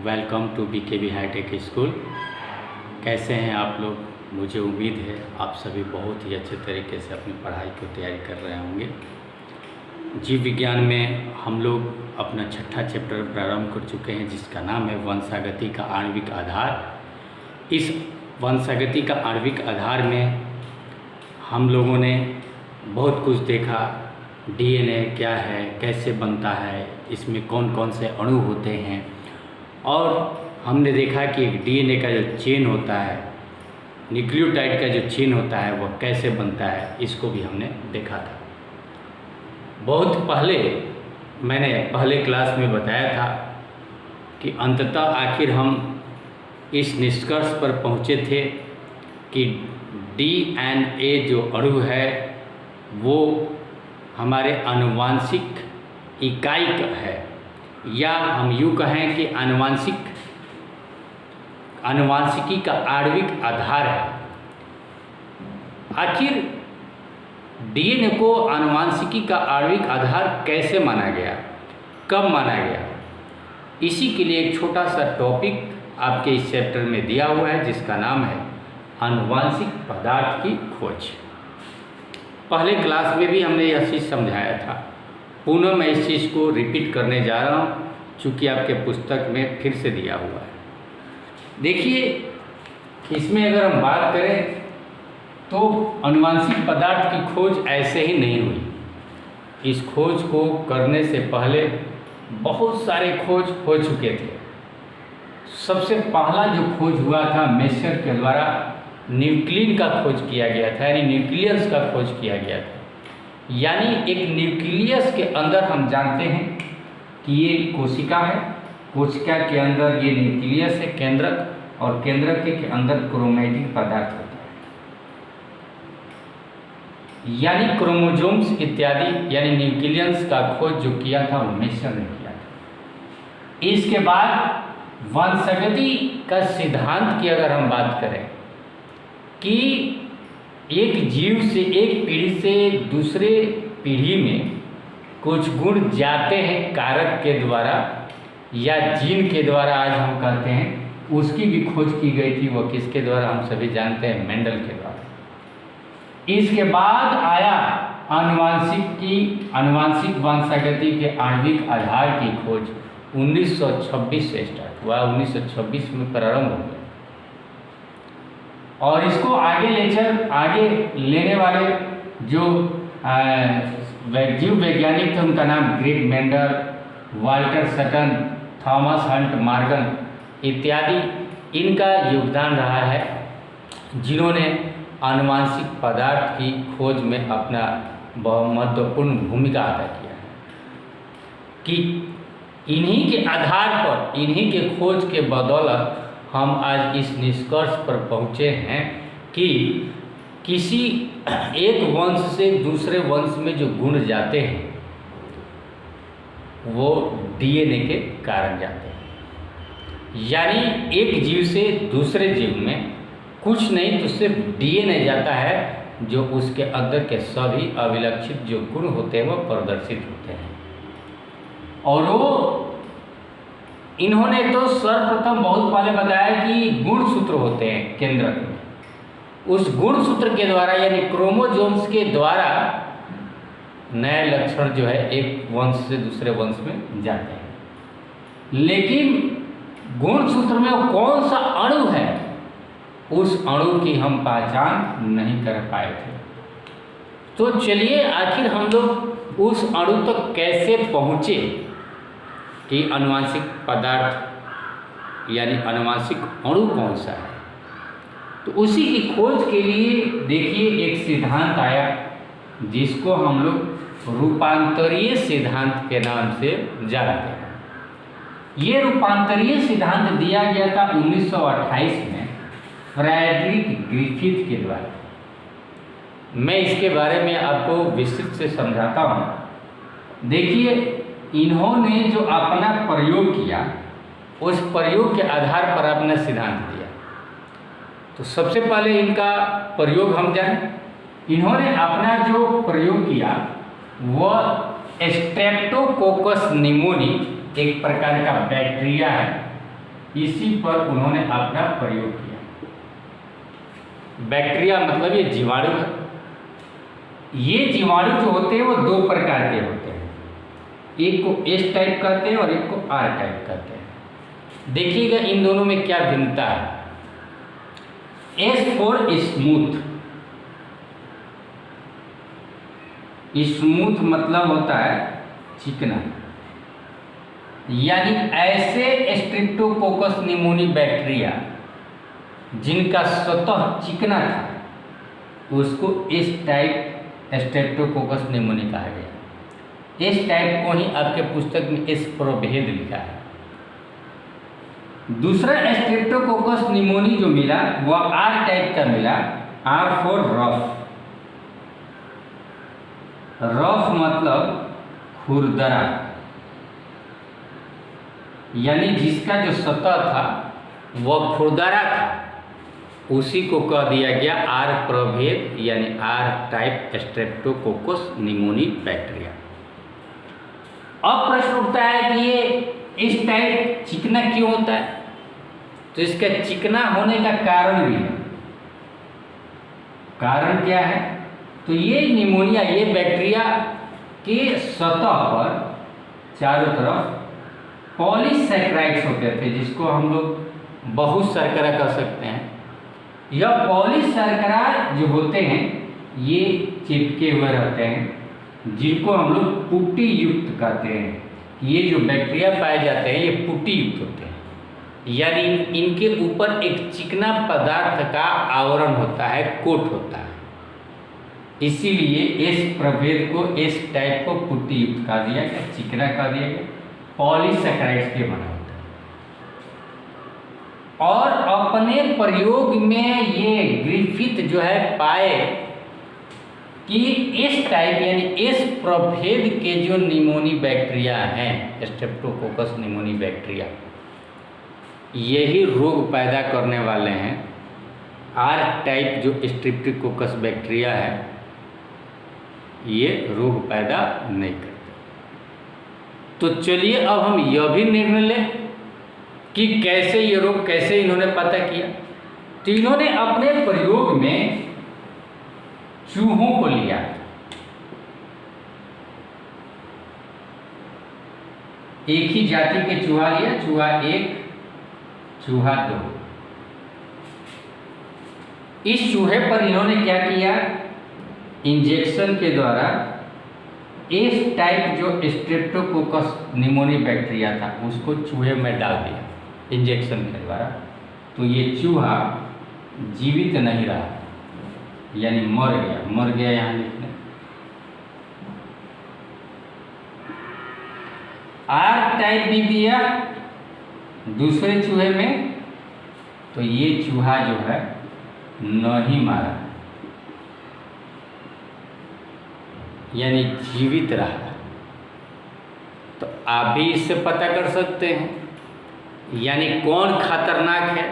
Welcome to BKB hitech school. कैसे हैं आप लोग? मुझे उम्मीद है आप सभी बहुत ही अच्छे तरीके से अपनी पढ़ाई की तैयारी कर रहे होंगे। जीव विज्ञान में हम लोग अपना छठा चैप्टर प्रारंभ कर चुके हैं, जिसका नाम है वंशागति का आणविक आधार। इस वंशागति का आणविक आधार में हम लोगों ने बहुत कुछ देखा। DNA क्या है, कैसे बनता है, इसमें कौन कौन से अणु होते हैं, और हमने देखा कि एक DNA का जो चेन होता है, न्यूक्लियोटाइड का जो चेन होता है, वह कैसे बनता है, इसको भी हमने देखा था। बहुत पहले मैंने पहले क्लास में बताया था कि अंततः आखिर हम इस निष्कर्ष पर पहुँचे थे कि DNA जो अणु है वो हमारे आनुवांशिक इकाई का है, या हम यूँ कहें कि आनुवांशिकी का आणविक आधार है। आखिर DNA को आनुवांशिकी का आणविक आधार कैसे माना गया, कब माना गया, इसी के लिए एक छोटा सा टॉपिक आपके इस चैप्टर में दिया हुआ है, जिसका नाम है आनुवांशिक पदार्थ की खोज। पहले क्लास में भी हमने यह चीज़ समझाया था। पुनः मैं इस चीज़ को रिपीट करने जा रहा हूँ, चूँकि आपके पुस्तक में फिर से दिया हुआ है। देखिए, इसमें अगर हम बात करें तो आनुवांशिक पदार्थ की खोज ऐसे ही नहीं हुई। इस खोज को करने से पहले बहुत सारे खोज हो चुके थे। सबसे पहला जो खोज हुआ था मेसर के द्वारा, न्यूक्लियन का खोज किया गया था, यानी न्यूक्लियस का खोज किया गया था। यानी एक न्यूक्लियस के अंदर हम जानते हैं कि ये कोशिका है, कोशिका के अंदर ये न्यूक्लियस है, केंद्रक, और केंद्रक के अंदर क्रोमैटिन पदार्थ होता है, यानी क्रोमोजोम्स इत्यादि, यानी न्यूक्लियस का खोज जो किया था वो मेसर ने किया था। इसके बाद वंशागति का सिद्धांत की अगर हम बात करें कि एक जीव से, एक पीढ़ी से दूसरे पीढ़ी में कुछ गुण जाते हैं कारक के द्वारा या जीन के द्वारा, आज हम कहते हैं, उसकी भी खोज की गई थी। वो किसके द्वारा? हम सभी जानते हैं, मेंडल के द्वारा। इसके बाद आया आनुवांशिक वंशागति के आणविक आधार की खोज 1926 से स्टार्ट हुआ, 1926 में प्रारंभ हो गया। और इसको आगे लेने वाले जो जीव वैज्ञानिक थे, उनका नाम Greg Mendel, Walter Sutton, Thomas Hunt Morgan इत्यादि, इनका योगदान रहा है, जिन्होंने आनुवांशिक पदार्थ की खोज में अपना बहुत महत्वपूर्ण भूमिका अदा किया है। कि इन्हीं के आधार पर, इन्हीं के खोज के बदौलत हम आज इस निष्कर्ष पर पहुँचे हैं कि किसी एक वंश से दूसरे वंश में जो गुण जाते हैं वो DNA के कारण जाते हैं। यानी एक जीव से दूसरे जीव में कुछ नहीं तो सिर्फ DNA जाता है, जो उसके अंदर के सभी अविलक्षित जो गुण होते हैं वो प्रदर्शित होते हैं। और वो इन्होंने तो सर्वप्रथम बहुत पहले बताया कि गुणसूत्र होते हैं केंद्रक में। उस गुणसूत्र के द्वारा, यानी क्रोमोजोम्स के द्वारा, नए लक्षण जो है एक वंश से दूसरे वंश में जाते हैं। लेकिन गुणसूत्र में वो कौन सा अणु है, उस अणु की हम पहचान नहीं कर पाए थे। तो चलिए, आखिर हम लोग उस अणु तक कैसे पहुँचे कि आनुवांशिक पदार्थ यानी आनुवांशिक अणु कौन सा है। तो उसी की खोज के लिए देखिए एक सिद्धांत आया, जिसको हम लोग रूपांतरीय सिद्धांत के नाम से जानते हैं। ये रूपांतरीय सिद्धांत दिया गया था 1928 में फ्रेडरिक ग्रिफिथ के द्वारा। मैं इसके बारे में आपको विस्तृत से समझाता हूँ। देखिए, इन्होंने जो अपना प्रयोग किया, उस प्रयोग के आधार पर अपना सिद्धांत दिया। तो सबसे पहले इनका प्रयोग हम जानें। इन्होंने अपना जो प्रयोग किया वह स्ट्रेप्टोकोकस निमोनी, एक प्रकार का बैक्टीरिया है, इसी पर उन्होंने अपना प्रयोग किया। बैक्टीरिया मतलब ये जीवाणु है। ये जीवाणु जो होते हैं वो दो प्रकार के होते हैं, एक को एस टाइप कहते हैं और एक को आर टाइप कहते हैं। देखिएगा इन दोनों में क्या भिन्नता है। एस फॉर स्मूथ, स्मूथ मतलब होता है चिकना, यानी ऐसे स्ट्रेप्टोकोकस निमोनी बैक्टीरिया जिनका सतह चिकना था उसको एस टाइप स्ट्रेप्टोकोकस निमोनी कहा गया। एस टाइप को ही आपके पुस्तक में एस प्रभेद लिखा है। दूसरा स्ट्रेप्टोकोकस निमोनी जो मिला वह आर टाइप का मिला, आर फॉर रफ। रफ मतलब खुरदरा, यानी जिसका जो सतह था वह खुरदरा था, उसी को कह दिया गया आर प्रभेद यानी R type Streptococcus pneumoniae bacteria. अब प्रश्न उठता है कि ये इस टाइप चिकना क्यों होता है? तो इसका चिकना होने का कारण भी है। कारण क्या है? तो ये निमोनिया, ये बैक्टीरिया के सतह पर चारों तरफ पॉलीसैकेराइड्स होते थे, जिसको हम लोग बहुत शर्करा कह सकते हैं। यह पॉलीसैकेरा जो होते हैं ये चिपके हुए रहते हैं, जिनको हम लोग पुटी युक्त कहते हैं। ये जो बैक्टीरिया पाए जाते हैं ये पुटी युक्त होते हैं, यानी इनके ऊपर एक चिकना पदार्थ का आवरण होता है, कोट होता है। इसीलिए इस प्रभेद को, इस टाइप को पुटी युक्त कहा दिया गया, चिकना कहा दिया गया, पॉलीसैकेराइड्स के बना होता है। और अपने प्रयोग में ये ग्रिफिथ जो है पाए कि इस टाइप यानी इस प्रभेद के जो निमोनी बैक्टीरिया हैं, स्ट्रेप्टोकोकस निमोनी बैक्टीरिया, यही रोग पैदा करने वाले हैं। आर टाइप जो स्ट्रेप्टोकोकस बैक्टीरिया है ये रोग पैदा नहीं करते। तो चलिए अब हम यह भी निर्णय लें कि कैसे ये रोग, कैसे इन्होंने पता किया। तो इन्होंने अपने प्रयोग में चूहों को लिया, एक ही जाति के चूहा लिया, चूहा 1, चूहा 2। इस चूहे पर इन्होंने क्या किया, इंजेक्शन के द्वारा इस टाइप जो स्ट्रेप्टोकोकस निमोनी बैक्टीरिया था उसको चूहे में डाल दिया इंजेक्शन के द्वारा। तो ये चूहा जीवित नहीं रहा, यानी मर गया। यहाँ लिखने आर टाइप भी दिया दूसरे चूहे में, तो ये चूहा जो है नहीं मारा, यानी जीवित रहा। तो आप भी इससे पता कर सकते हैं, यानी कौन खतरनाक है,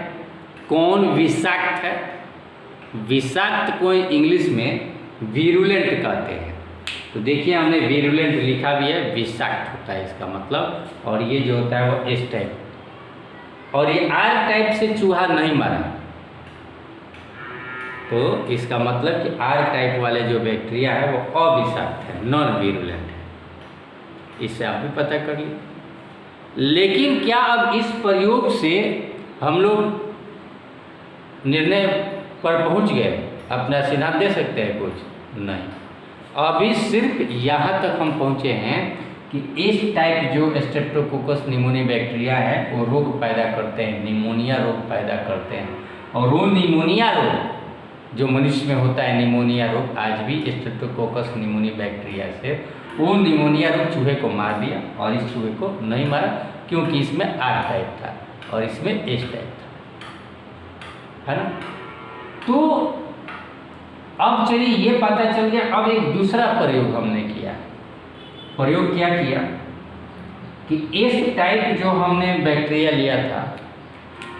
कौन विषाक्त है। विषाक्त को इंग्लिश में वीरुलेंट कहते हैं। तो देखिए हमने वीरुलेंट लिखा भी है, विषाक्त होता है इसका मतलब। और ये जो होता है वो एस टाइप, और ये आर टाइप से चूहा नहीं मारा, तो इसका मतलब कि आर टाइप वाले जो बैक्टीरिया है वो अविषाक्त है, नॉन वीरुलेंट है। इससे आप भी पता कर लीजिए। लेकिन क्या अब इस प्रयोग से हम लोग निर्णय पर पहुंच गए, अपना सिद्धांत दे सकते हैं? कुछ नहीं, अभी सिर्फ यहाँ तक हम पहुँचे हैं कि इस टाइप जो स्ट्रेप्टोकोकस निमोनी बैक्टीरिया है वो रोग पैदा करते हैं, निमोनिया रोग पैदा करते हैं। और वो निमोनिया रोग जो मनुष्य में होता है, निमोनिया रोग, आज भी स्ट्रेप्टोकोकस निमोनी बैक्टीरिया से वो निमोनिया रोग चूहे को मार दिया, और इस चूहे को नहीं मारा क्योंकि इसमें आर टाइप था और इसमें एस टाइप था, है ना। तो अब चलिए ये पता चल गया। अब एक दूसरा प्रयोग हमने किया। प्रयोग क्या किया कि एस टाइप जो हमने बैक्टीरिया लिया था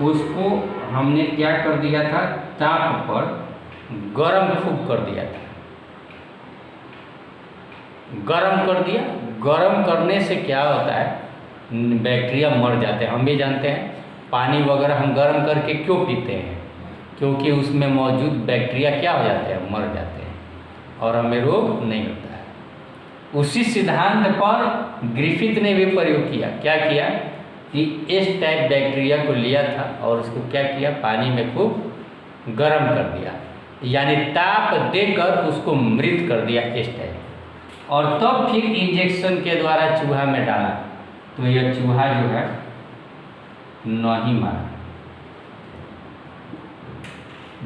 उसको हमने क्या कर दिया था, ताप पर गरम खूब कर दिया था। गरम कर दिया, गरम करने से क्या होता है, बैक्टीरिया मर जाते हैं। हम भी जानते हैं पानी वगैरह हम गर्म करके क्यों पीते हैं? क्योंकि उसमें मौजूद बैक्टीरिया क्या हो जाते हैं, मर जाते हैं और हमें रोग नहीं होता है। उसी सिद्धांत पर ग्रिफिथ ने भी प्रयोग किया। क्या किया कि एस टाइप बैक्टीरिया को लिया था और उसको क्या किया, पानी में खूब गर्म कर दिया, यानी ताप देकर उसको मृत कर दिया एस टाइप, और तब फिर इंजेक्शन के द्वारा चूहा में डाला तो यह चूहा जो है नहीं मारा।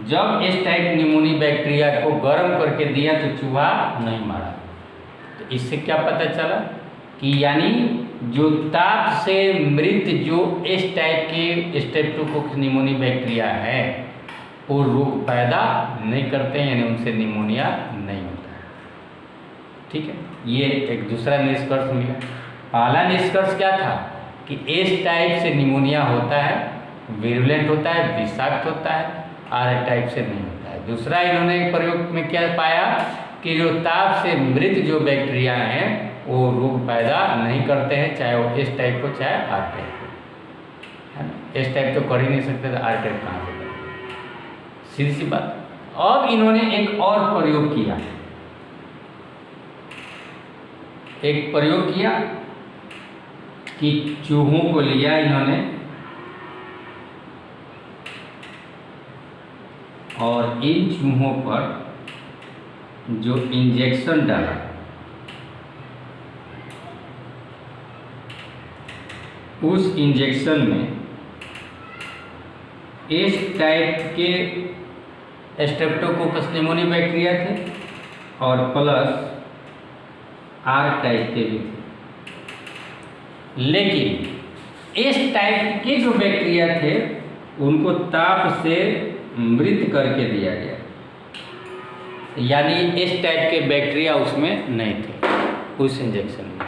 जब एस टाइप निमोनी बैक्टीरिया को गर्म करके दिया तो चूहा नहीं मारा। तो इससे क्या पता चला कि यानी जो ताप से मृत जो एस टाइप के स्ट्रेप्टोकोकस निमोनी बैक्टीरिया है वो रोग पैदा नहीं करते हैं, यानी उनसे निमोनिया नहीं होता है। ठीक है, ये एक दूसरा निष्कर्ष मिला। पहला निष्कर्ष क्या था कि एस टाइप से निमोनिया होता है, विरुलेंट होता है, विषाक्त होता है, आर टाइप से नहीं होता है। दूसरा इन्होंने प्रयोग में क्या पाया कि जो ताप से मृत जो बैक्टीरिया हैं वो रोग पैदा नहीं करते हैं, चाहे वो एस टाइप हो चाहे आर टाइप हो, है ना। एस टाइप तो कर ही नहीं सकते तो आर टाइप कहाँ से करेंगे, सीधी सी बात। अब इन्होंने एक और प्रयोग किया, एक प्रयोग किया कि चूहों को लिया इन्होंने और इन चूहों पर जो इंजेक्शन डाला, उस इंजेक्शन में एस टाइप के स्ट्रेप्टोकोकस निमोनी बैक्टीरिया थे और प्लस आर टाइप के भी थे। लेकिन एस टाइप के जो बैक्टीरिया थे उनको ताप से मृत करके दिया गया, यानी एस टाइप के बैक्टीरिया उसमें नहीं थे, उस इंजेक्शन में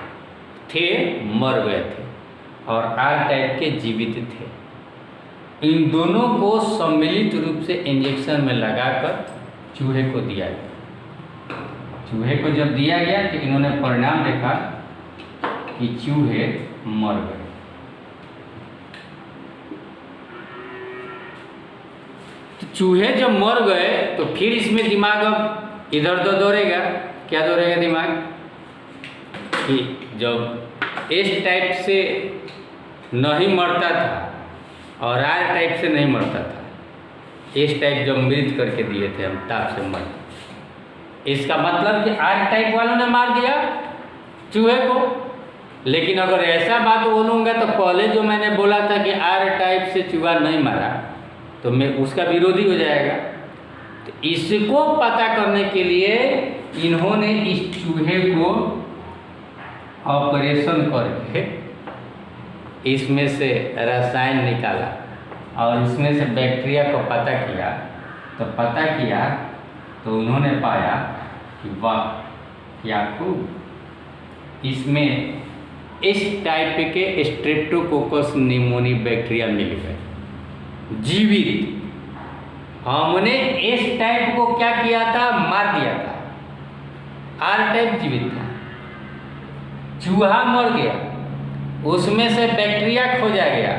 थे, मर गए थे, और आर टाइप के जीवित थे। इन दोनों को सम्मिलित रूप से इंजेक्शन में लगाकर चूहे को दिया गया। चूहे को जब दिया गया तो इन्होंने परिणाम देखा कि चूहे मर गए। तो चूहे जब मर गए तो फिर इसमें दिमाग अब इधर उधर दौड़ेगा। क्या दौड़ेगा दिमाग कि जब एस टाइप से नहीं मरता था और आर टाइप से नहीं मरता था, एस टाइप जब मृत करके दिए थे हम ताप से मर, इसका मतलब कि आर टाइप वालों ने मार दिया चूहे को। लेकिन अगर ऐसा बात बोलूँगा तो पहले जो मैंने बोला था कि आर टाइप से चूहा नहीं मारा तो मैं उसका विरोधी हो जाएगा। तो इसको पता करने के लिए इन्होंने इस चूहे को ऑपरेशन करके इसमें से रसायन निकाला और इसमें से बैक्टीरिया को पता किया। तो पता किया तो उन्होंने पाया कि वाह क्या खूब, इसमें इस टाइप के स्ट्रेप्टोकोकस निमोनी बैक्टीरिया मिल गए जीवित। हमने इस टाइप को क्या किया था, मार दिया था, आर टाइप जीवित था, चूहा मर गया, उसमें से बैक्टीरिया खोजा गया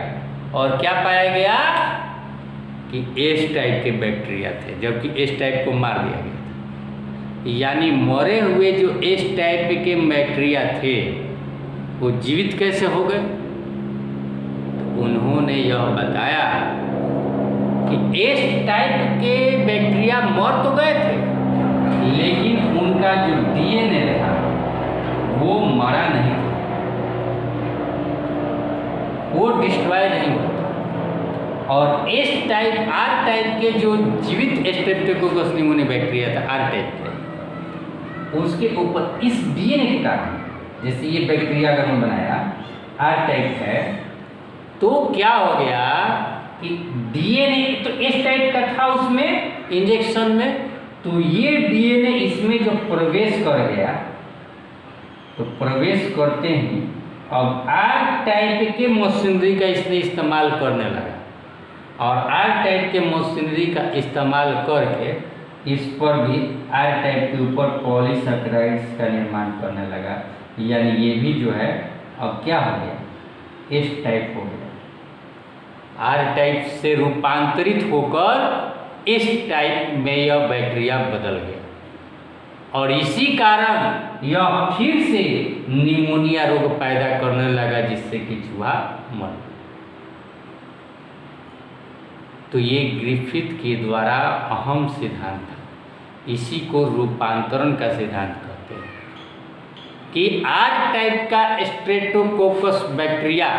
और क्या पाया गया कि एस टाइप के बैक्टीरिया थे, जबकि एस टाइप को मार दिया गया था। यानी मरे हुए जो एस टाइप के बैक्टीरिया थे वो जीवित कैसे हो गए? तो उन्होंने यह बताया कि एस टाइप के बैक्टीरिया मर तो गए थे लेकिन उनका जो डीएनए था वो मरा नहीं था, वो डिस्ट्रॉय नहीं हुआ था। और एस टाइप आर टाइप के जो जीवित स्ट्रेप्टोकोकस निमोनी बैक्टीरिया था आर टाइप के, उसके ऊपर इस डीएनए के कारण, जैसे ये बैक्टीरिया अगर हम बनाया आर टाइप है तो क्या हो गया कि डीएनए तो एस टाइप का था उसमें इंजेक्शन में, तो ये डीएनए इसमें जो प्रवेश कर गया तो प्रवेश करते ही अब आर टाइप के मशीनरी का इसने इस्तेमाल करने लगा और आर टाइप के मशीनरी का इस्तेमाल करके इस पर भी आर टाइप के ऊपर पॉलीसैकेराइड्स का निर्माण करने लगा। यानी ये भी जो है अब क्या हो गया, एस टाइप हो गया। आर टाइप से रूपांतरित होकर एस टाइप में यह बैक्टीरिया बदल गया और इसी कारण यह फिर से निमोनिया रोग पैदा करने लगा, जिससे कि चूहा मर गया। तो ये ग्रिफिथ के द्वारा अहम सिद्धांत था, इसी को रूपांतरण का सिद्धांत कहते हैं कि आर टाइप का स्ट्रेप्टोकोकस बैक्टीरिया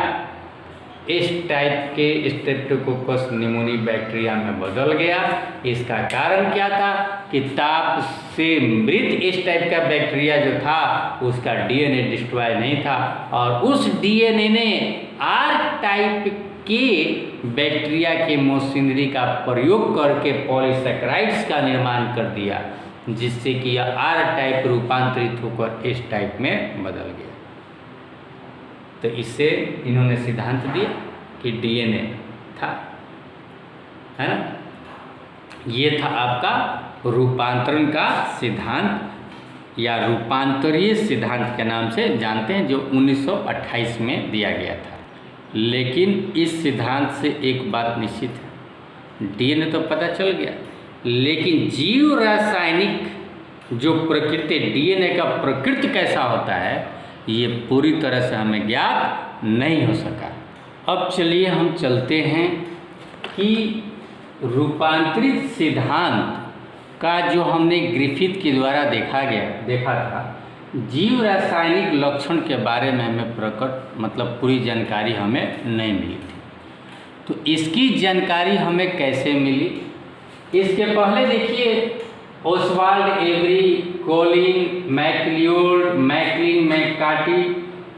इस टाइप के स्ट्रेप्टोकोकस निमोनी बैक्टीरिया में बदल गया। इसका कारण क्या था कि ताप से मृत इस टाइप का बैक्टीरिया जो था उसका डीएनए डिस्ट्रॉय नहीं था और उस डीएनए ने आर टाइप के बैक्टीरिया के मशीनरी का प्रयोग करके पॉलीसैकेराइड्स का निर्माण कर दिया, जिससे कि यह आर टाइप रूपांतरित होकर इस टाइप में बदल गया। तो इससे इन्होंने सिद्धांत दिया कि डीएनए था, है ना। ये था आपका रूपांतरण का सिद्धांत या रूपांतरीय सिद्धांत के नाम से जानते हैं, जो 1928 में दिया गया था। लेकिन इस सिद्धांत से एक बात निश्चित है, डीएनए तो पता चल गया, लेकिन जीव रासायनिक जो प्रकृति डीएनए का प्रकृति कैसा होता है ये पूरी तरह से हमें ज्ञात नहीं हो सका। अब चलिए हम चलते हैं कि रूपांतरित सिद्धांत का जो हमने ग्रिफिथ के द्वारा देखा था, जीव रासायनिक लक्षण के बारे में हमें पूरी जानकारी हमें नहीं मिली थी। तो इसकी जानकारी हमें कैसे मिली, इसके पहले देखिए Oswald Avery, Colin MacLeod, Maclyn McCarty,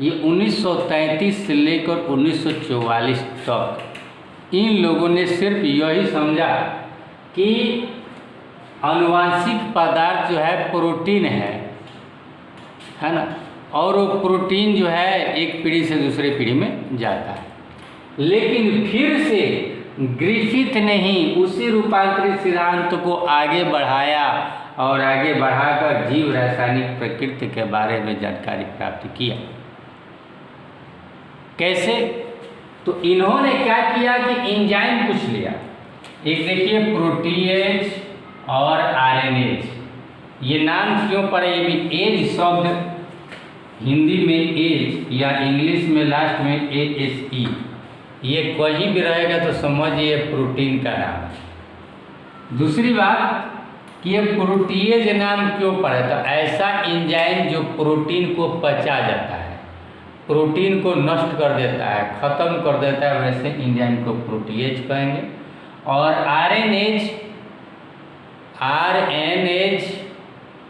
ये 1933 से लेकर 1944 तक इन लोगों ने सिर्फ यही समझा कि आनुवांशिक पदार्थ जो है प्रोटीन है ना, और वो प्रोटीन जो है एक पीढ़ी से दूसरे पीढ़ी में जाता है। लेकिन फिर से ग्रिफिथ ने ही उसी रूपांतरित सिद्धांत को आगे बढ़ाया और आगे बढ़ाकर जीव रासायनिक प्रकृति के बारे में जानकारी प्राप्त किया। कैसे? तो इन्होंने क्या किया कि एंजाइम कुछ लिया। एक देखिए प्रोटीएज और आरएनएज, ये नाम क्यों पड़े, ये भी एज शब्द हिंदी में एज या इंग्लिश में लास्ट में ASE, ये कहीं भी रहेगा तो समझिए प्रोटीन का नाम है। दूसरी बात कि ये प्रोटीएज नाम क्यों पड़ा, तो ऐसा एंजाइम जो प्रोटीन को पचा जाता है, प्रोटीन को नष्ट कर देता है, ख़त्म कर देता है, वैसे एंजाइम को प्रोटीएज कहेंगे। और आरएनएज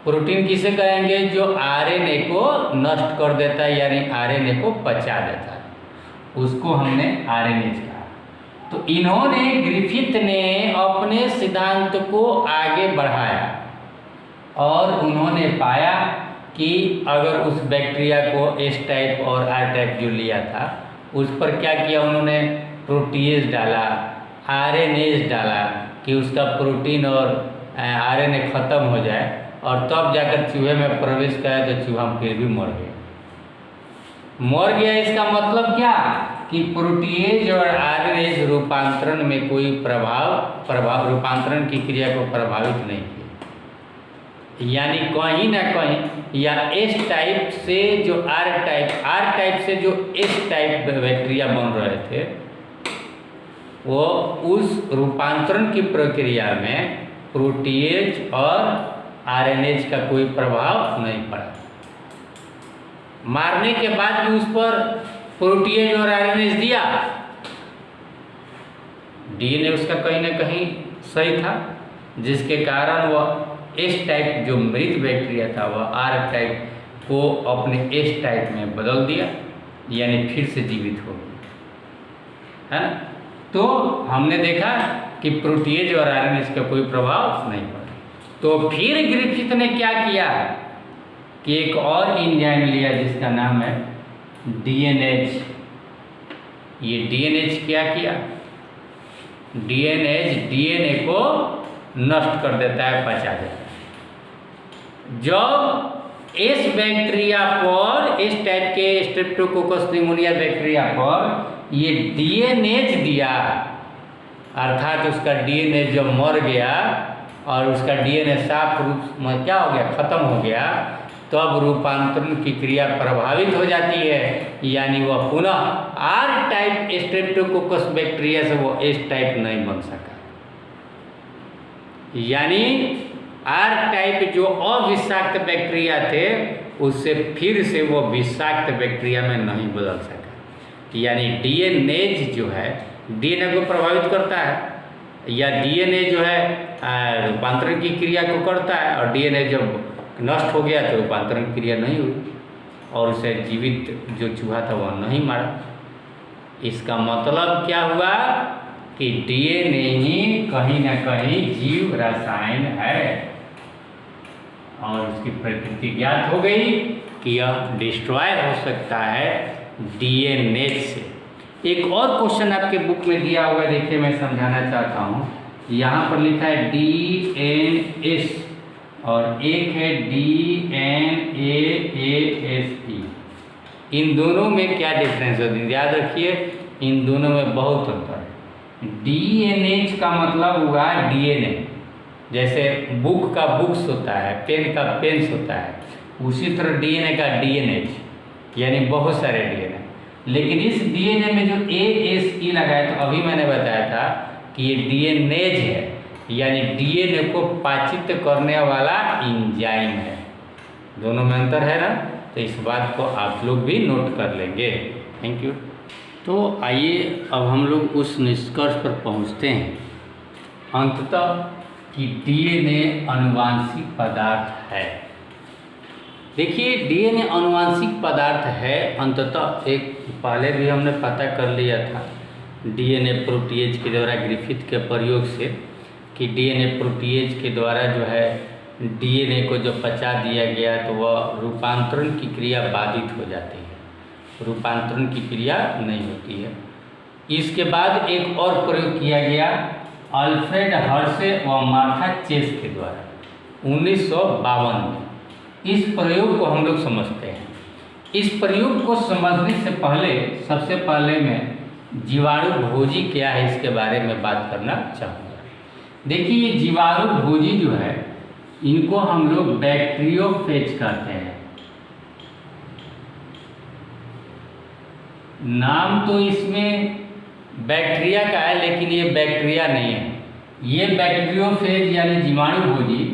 प्रोटीन किसे कहेंगे, जो आरएनए को नष्ट कर देता है यानी आरएनए को पचा देता है, उसको हमने आरएनएज कहा। तो इन्होंने ग्रिफिथ ने अपने सिद्धांत को आगे बढ़ाया और उन्होंने पाया कि अगर उस बैक्टीरिया को एस टाइप और आर टाइप जो लिया था उस पर क्या किया उन्होंने, प्रोटीएज डाला, आरएनएज डाला कि उसका प्रोटीन और आरएनए ख़त्म हो जाए और तब जाकर चूहे में प्रवेश करे तो चूहा फिर भी मर गया। इसका मतलब क्या कि प्रोटीएज और आरएनएज रूपांतरण में कोई प्रभाव रूपांतरण की क्रिया को प्रभावित नहीं किया, यानी कहीं ना कहीं या एस टाइप से जो आर टाइप से जो एस टाइप बैक्टीरिया बन रहे थे वो उस रूपांतरण की प्रक्रिया में प्रोटीएज और आरएनएज का कोई प्रभाव नहीं पड़ा। मारने के बाद भी उस पर प्रोटीएज और आरएनएज दिया, डीएनए उसका कहीं ना कहीं सही था, जिसके कारण वह एस टाइप जो मृत बैक्टीरिया था वह आर टाइप को अपने एस टाइप में बदल दिया, यानी फिर से जीवित हो गया, है ना। तो हमने देखा कि प्रोटीएज और आरएनएज का कोई प्रभाव नहीं पड़ा। तो फिर ग्रिफिथ ने क्या किया कि एक और एंजाइम लिया जिसका नाम है डीएनएज। ये डीएनएज क्या किया, डीएनए को नष्ट कर देता है, पचा देता है। जब इस बैक्टीरिया पर, इस टाइप के स्ट्रेप्टोकोकस निमोनिया बैक्टीरिया पर ये डीएनएज दिया, अर्थात उसका डीएनए जब मर गया और उसका डीएनए साफ रूप में क्या हो गया, खत्म हो गया, तब रूपांतरण की क्रिया प्रभावित हो जाती है, यानी वह पुनः आर टाइप स्ट्रेप्टोकोकस बैक्टीरिया से वो एस टाइप नहीं बन सका। यानी आर टाइप जो अविषाक्त बैक्टीरिया थे उससे फिर से वो विषाक्त बैक्टीरिया में नहीं बदल सका। यानी डीएनएज जो है डीएनए को प्रभावित करता है या डीएनए जो है रूपांतरण की क्रिया को करता है, और डीएनए जब नष्ट हो गया तो रूपांतरण क्रिया नहीं हुई और उसे जीवित जो चूहा था वह नहीं मारा। इसका मतलब क्या हुआ कि डीएनए ही कहीं ना कहीं जीव रसायन है और उसकी प्रकृति ज्ञात हो गई कि यह डिस्ट्रॉय हो सकता है डीएनए से। एक और क्वेश्चन आपके बुक में दिया हुआ है, देखिए मैं समझाना चाहता हूँ। यहाँ पर लिखा है डीएनएस और एक है डीएनएएएसई। इन दोनों में क्या डिफरेंस होता है, याद रखिए इन दोनों में बहुत अंतर है। डीएनएच का मतलब हुआ डीएनए, जैसे बुक का बुक्स होता है, पेन का पेन्स होता है, उसी तरह डीएनए का डीएनएच यानी बहुत सारे डीएनए। लेकिन इस डीएनए में जो एएसई लगा है, तो अभी मैंने बताया था कि ये डीएनएज है, यानी डीएनए को पाचित करने वाला एंजाइम है। दोनों में अंतर है ना, तो इस बात को आप लोग भी नोट कर लेंगे। Thank you. तो आइए अब हम लोग उस निष्कर्ष पर पहुंचते हैं अंततः कि डीएनए अनुवांशिक पदार्थ है। देखिए डीएनए अनुवांशिक पदार्थ है अंततः, एक पहले भी हमने पता कर लिया था डीएनए प्रोटीएज के द्वारा ग्रिफिथ के प्रयोग से कि डीएनए प्रोटीएज के द्वारा जो है डीएनए को जब पचा दिया गया तो वह रूपांतरण की क्रिया बाधित हो जाती है, रूपांतरण की क्रिया नहीं होती है। इसके बाद एक और प्रयोग किया गया अल्फ्रेड हर्शे व मार्था चेस के द्वारा 1952 में। इस प्रयोग को हम लोग समझते हैं। इस प्रयोग को समझने से पहले सबसे पहले मैं जीवाणु भोजी क्या है इसके बारे में बात करना चाहूँगा। देखिए ये जीवाणु भोजी जो है इनको हम लोग बैक्टीरियोफेज कहते हैं। नाम तो इसमें बैक्टीरिया का है लेकिन ये बैक्टीरिया नहीं है, ये बैक्टीरियोफेज यानी जीवाणु भोजी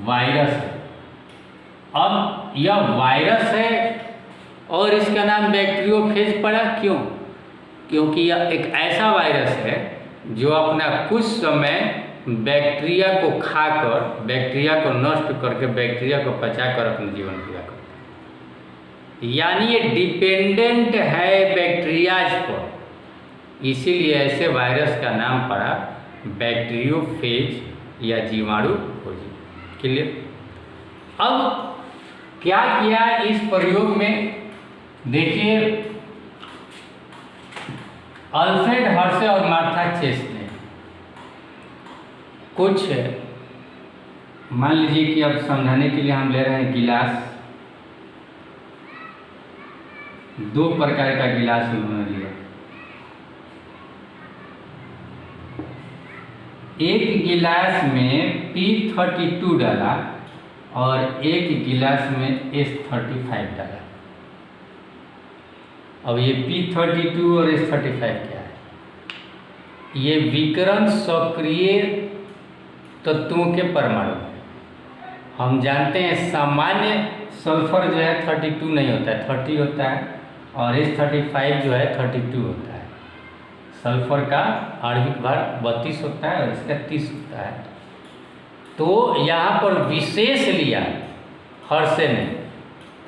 वायरस है। अब यह वायरस है और इसका नाम बैक्टीरियोफेज पड़ा, क्यों? क्योंकि यह एक ऐसा वायरस है जो अपना कुछ समय बैक्टीरिया को खाकर, बैक्टीरिया को नष्ट करके, बैक्टीरिया को पचाकर अपना जीवन पूरा करता है। यानी ये डिपेंडेंट है बैक्टीरियाज पर, इसीलिए ऐसे वायरस का नाम पड़ा बैक्टीरियोफेज या जीवाणु भोजी। क्लियर? अब क्या किया इस प्रयोग में, देखिए अल्फ्रेड हर्शे और मार्था चेस ने कुछ, मान लीजिए कि अब समझाने के लिए हम ले रहे हैं गिलास, दो प्रकार का गिलास उन्होंने लिया। एक गिलास में P32 डाला और एक गिलास में S35 डाला। अब ये P32 और S35 क्या है? ये विकिरण सक्रिय तत्वों के परमाणु हैं। हम जानते हैं सामान्य सल्फर जो है 32 नहीं होता है, 30 होता है, और S35 जो है 32 होता है। सल्फर का आणविक भार 32 होता है और इसका 30 होता है। तो यहाँ पर विशेष लिया हर्शे ने,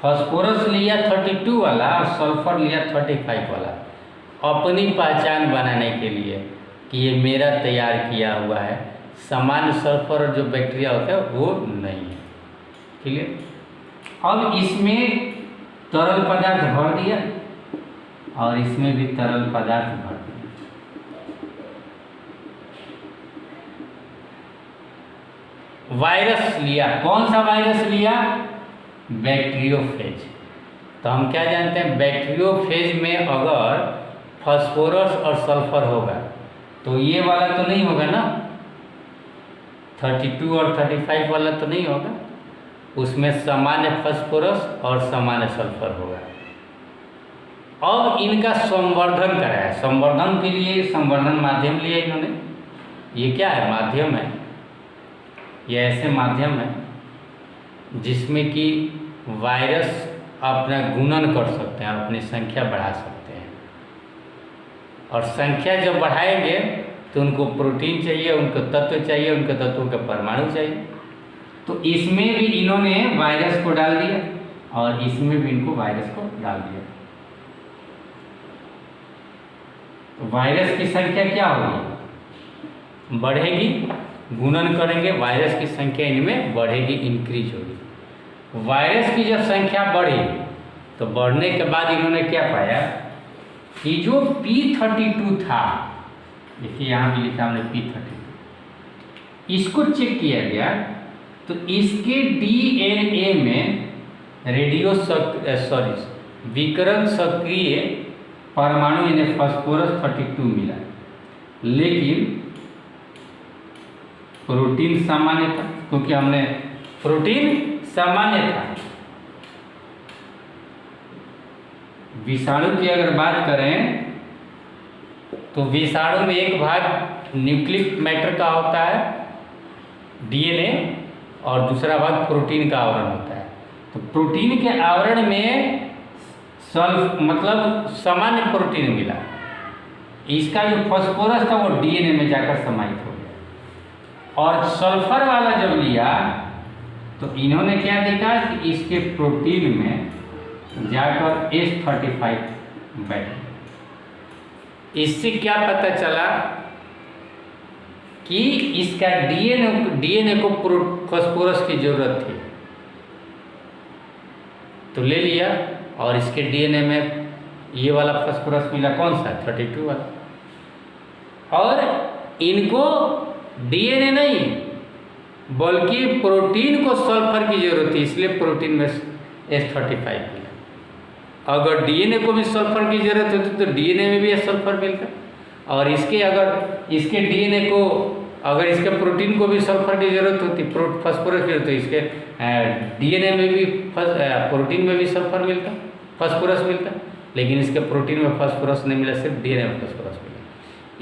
फास्फोरस लिया 32 वाला और सल्फर लिया 35 वाला, अपनी पहचान बनाने के लिए कि ये मेरा तैयार किया हुआ है, सामान्य सल्फर जो बैक्टीरिया होता है वो नहीं है। क्लियर? अब इसमें तरल पदार्थ भर दिया और इसमें भी तरल पदार्थ भर दिया। वायरस लिया, कौन सा वायरस लिया? बैक्टीरियोफेज। तो हम क्या जानते हैं, बैक्टीरियोफेज में अगर फास्फोरस और सल्फर होगा, तो ये वाला तो नहीं होगा ना, 32 और 35 वाला तो नहीं होगा, उसमें सामान्य फास्फोरस और सामान्य सल्फर होगा। अब इनका संवर्धन कराया, संवर्धन के लिए संवर्धन माध्यम लिया इन्होंने। ये क्या है? माध्यम है। ये ऐसे माध्यम है जिसमें कि वायरस अपना गुणन कर सकते हैं, अपनी संख्या बढ़ा सकते हैं, और संख्या जब बढ़ाएंगे तो उनको प्रोटीन चाहिए, उनको तत्व चाहिए, उनके तत्वों के परमाणु चाहिए। तो इसमें भी इन्होंने वायरस को डाल दिया और इसमें भी इनको वायरस को डाल दिया। तो वायरस की संख्या क्या होगी? बढ़ेगी, गुणन करेंगे, वायरस की संख्या इनमें बढ़ेगी, इंक्रीज होगी। वायरस की जब संख्या बढ़ी तो बढ़ने के बाद इन्होंने क्या पाया कि जो P32 था, देखिए यहाँ भी लिखा हमने P32, इसको चेक किया गया तो इसके DNA में विकिरण सक्रिय परमाणु इन्हें फास्फोरस 32 मिला, लेकिन प्रोटीन सामान्य था, क्योंकि हमने प्रोटीन सामान्य था। विषाणु की अगर बात करें तो विषाणु में एक भाग न्यूक्लिक मैटर का होता है, DNA, और दूसरा भाग प्रोटीन का आवरण होता है। तो प्रोटीन के आवरण में मतलब सामान्य प्रोटीन मिला, इसका जो फास्फोरस था वो DNA में जाकर समाहित हो गया। और सल्फर वाला जब लिया तो इन्होंने क्या देखा कि इसके प्रोटीन में जाकर H35 बैठ। इससे क्या पता चला कि इसका DNA को फास्फोरस की जरूरत थी, तो ले लिया और इसके DNA में ये वाला फास्फोरस मिला, कौन सा? 32 वाला। और इनको DNA नहीं बल्कि प्रोटीन को सल्फर की जरूरत थी, इसलिए प्रोटीन में H35 मिला। अगर DNA को भी सल्फर की जरूरत होती तो DNA में भी सल्फर मिलता, और इसके DNA को, अगर इसके प्रोटीन को भी सल्फर की जरूरत होती, फास्फोरस की, तो इसके DNA में भी प्रोटीन में भी सल्फर मिलता, फास्फोरस मिलता, लेकिन इसके प्रोटीन में फास्फोरस नहीं मिला, सिर्फ DNA में फास्फोरस मिला।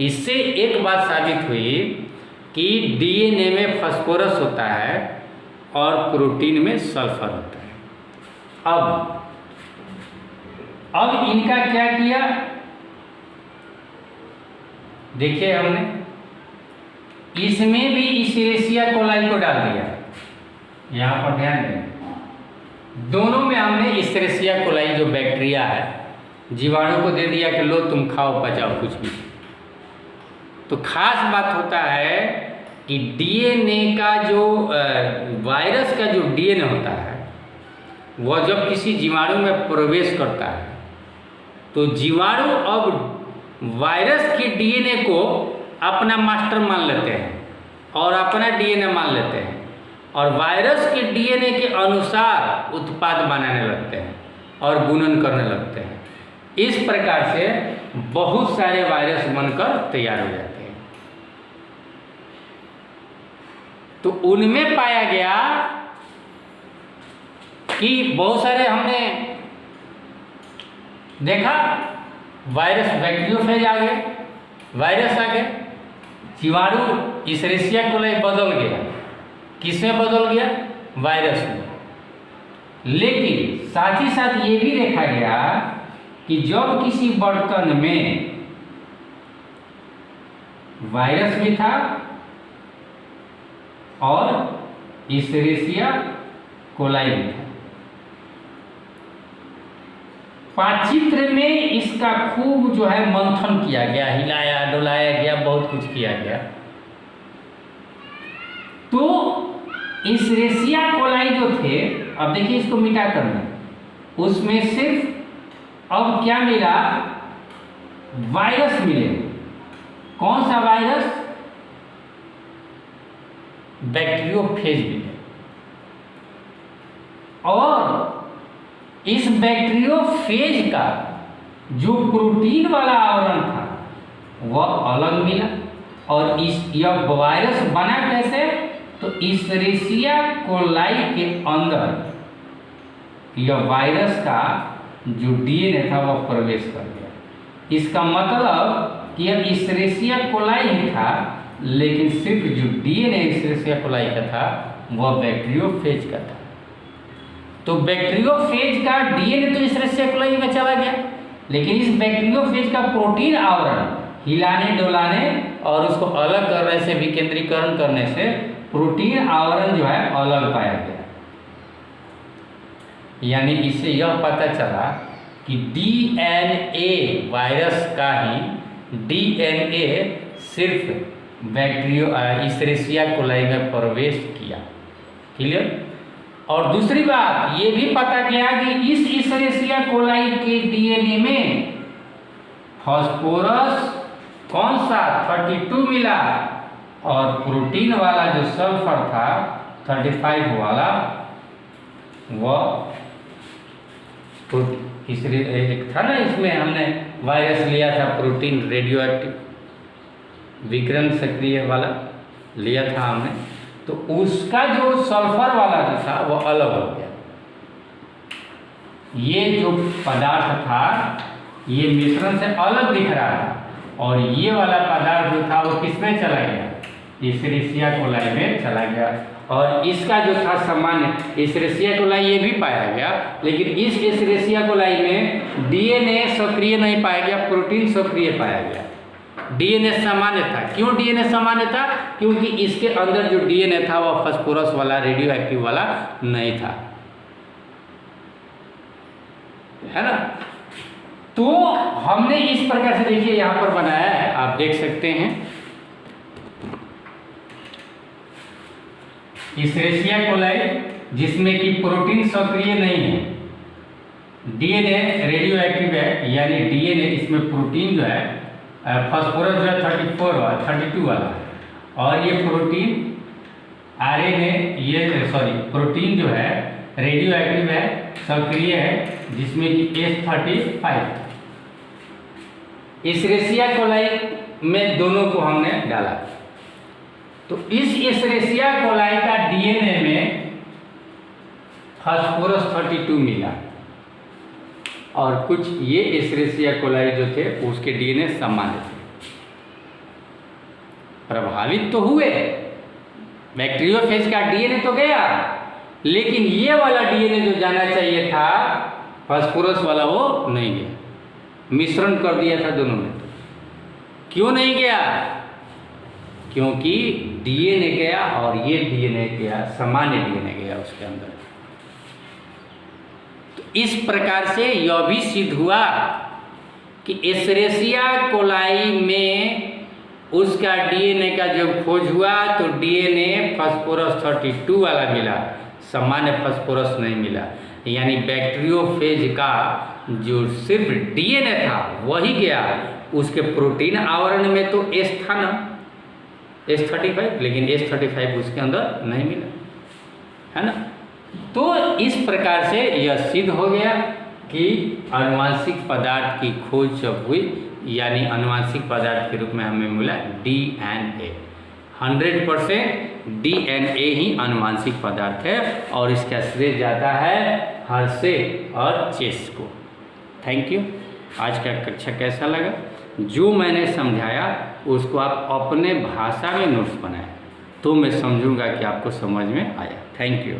इससे एक बात साबित हुई कि DNA में फास्फोरस होता है और प्रोटीन में सल्फर होता है। अब इनका क्या किया, देखिए हमने इसमें भी इशेरिशिया कोलाई को डाल दिया, यहाँ पर ध्यान दें, दोनों में हमने इशेरिशिया कोलाई जो बैक्टीरिया है, जीवाणु को दे दिया कि लो तुम खाओ पचाओ कुछ भी। तो खास बात होता है कि DNA का जो वायरस का जो DNA होता है वह जब किसी जीवाणु में प्रवेश करता है तो जीवाणु अब वायरस के DNA को अपना मास्टर मान लेते हैं और अपना DNA मान लेते हैं, और वायरस के DNA के अनुसार उत्पाद बनाने लगते हैं और गुणन करने लगते हैं। इस प्रकार से बहुत सारे वायरस बनकर तैयार हो जाते हैं। तो उनमें पाया गया कि बहुत सारे हमने देखा वायरस बैक्टीरियोफेज आ गए, वायरस आ गए, जीवाणु इशेरिशिया कोलाई बदल गया, किसमें बदल गया? वायरस में। लेकिन साथ ही साथ ये भी देखा गया कि जब किसी बर्तन में वायरस भी था और इशेरिशिया कोलाई भी था, पाचित्र में इसका खूब जो है मंथन किया गया, हिलाया डुलाया गया, बहुत कुछ किया गया। तो इशेरिशिया कोलाई जो थे, अब देखिए इसको मिटा करना, उसमें सिर्फ अब क्या मिला? वायरस मिले। कौन सा वायरस? बैक्टीरियोफेज मिले। और इस बैक्टीरियोफेज का जो प्रोटीन वाला आवरण था वह अलग मिला। और यह वायरस बना कैसे? तो इसेरिचिया कोलाई के अंदर यह वायरस का जो डीएनए था वह प्रवेश कर गया। इसका मतलब कि यह इसेरिचिया कोलाई ही था, लेकिन सिर्फ जो डीएनए इसेरिचिया कोलाई का था वह बैक्टीरियोफेज का था। तो बैक्टीरियोफेज का डीएनए तो इसेरिचिया कोलाई में चला गया, लेकिन इस बैक्टीरियोफेज का प्रोटीन आवरण हिलाने डुलाने और उसको अलग करने से, विकेंद्रीकरण करने से प्रोटीन आवरण जो है अलग पाया गया। यानी इससे यह पता चला कि डीएनए वायरस का ही डीएनए सिर्फ इसेरिचिया कोलाई में प्रवेश किया। क्लियर? और दूसरी बात ये भी पता किया कि इस इसेरिचिया कोलाई के डीएनए में फास्फोरस कौन सा 32 मिला, और प्रोटीन वाला जो सल्फर था 35 वाला वह एक था ना, इसमें हमने वायरस लिया था प्रोटीन रेडियो एक्टिव विकिरण सक्रिय वाला लिया था हमने, तो उसका जो सल्फर वाला जो था वो अलग हो गया। ये जो पदार्थ था ये मिश्रण से अलग दिख रहा था, और ये वाला पदार्थ जो था वो किसमें चला गया? इसेरिचिया कोलाई में चला गया। और इसका जो था सामान्य इसेरिचिया कोलाई ये भी पाया गया, लेकिन इस इसेरिचिया कोलाई में डीएनए सक्रिय नहीं पाया गया, प्रोटीन सक्रिय पाया गया। डीएनए सामान्य था। क्यों डीएनए सामान्य था? क्योंकि इसके अंदर जो डीएनए था वह फास्फोरस वाला, रेडियो एक्टिव वाला नहीं था, है ना। तो हमने इस प्रकार से देखिए यहाँ पर बनाया है, आप देख सकते हैं। इसेरिचिया कोलाई जिसमें कि प्रोटीन सक्रिय नहीं है, डीएनए रेडियो एक्टिव है, यानी डीएनए इसमें प्रोटीन जो है फास्फोरस जो है 32 वाला है, और ये प्रोटीन आरएनए प्रोटीन जो है रेडियो एक्टिव है, सक्रिय है, जिसमें कि S35। इसेरिचिया कोलाई में दोनों को हमने डाला, तो इस इसेरिचिया कोलाई का डीएनए में फास्फोरस 32 मिला, और कुछ ये इसेरिचिया कोलाई जो थे उसके डीएनए सामान्य थे। प्रभावित तो हुए, बैक्टीरियोफेज का डीएनए तो गया, लेकिन ये वाला डीएनए जो जाना चाहिए था फास्फोरस वाला वो नहीं गया, मिश्रण कर दिया था दोनों में। क्यों नहीं गया? क्योंकि डीएनए गया और ये डीएनए गया, सामान्य डीएनए गया उसके अंदर। तो इस प्रकार से यह भी सिद्ध हुआ कि इसेरिचिया कोलाई में उसका डीएनए का जब खोज हुआ तो डीएनए फास्फोरस 32 वाला मिला, सामान्य फास्फोरस नहीं मिला। यानी बैक्टीरियोफेज का जो सिर्फ डीएनए था वही गया, उसके प्रोटीन आवरण में तो एस था ना, S35, लेकिन S35 उसके अंदर नहीं मिला, है ना। तो इस प्रकार से यह सिद्ध हो गया कि आनुवंशिक पदार्थ की खोज जब हुई, यानी आनुवंशिक पदार्थ के रूप में हमें मिला डीएनए। 100% डीएनए ही आनुवंशिक पदार्थ है, और इसका श्रेय जाता है हर्शे और चेस को। Thank you. आज का कक्षा कैसा लगा? जो मैंने समझाया उसको आप अपने भाषा में नोट्स बनाएं, तो मैं समझूंगा कि आपको समझ में आया। Thank you.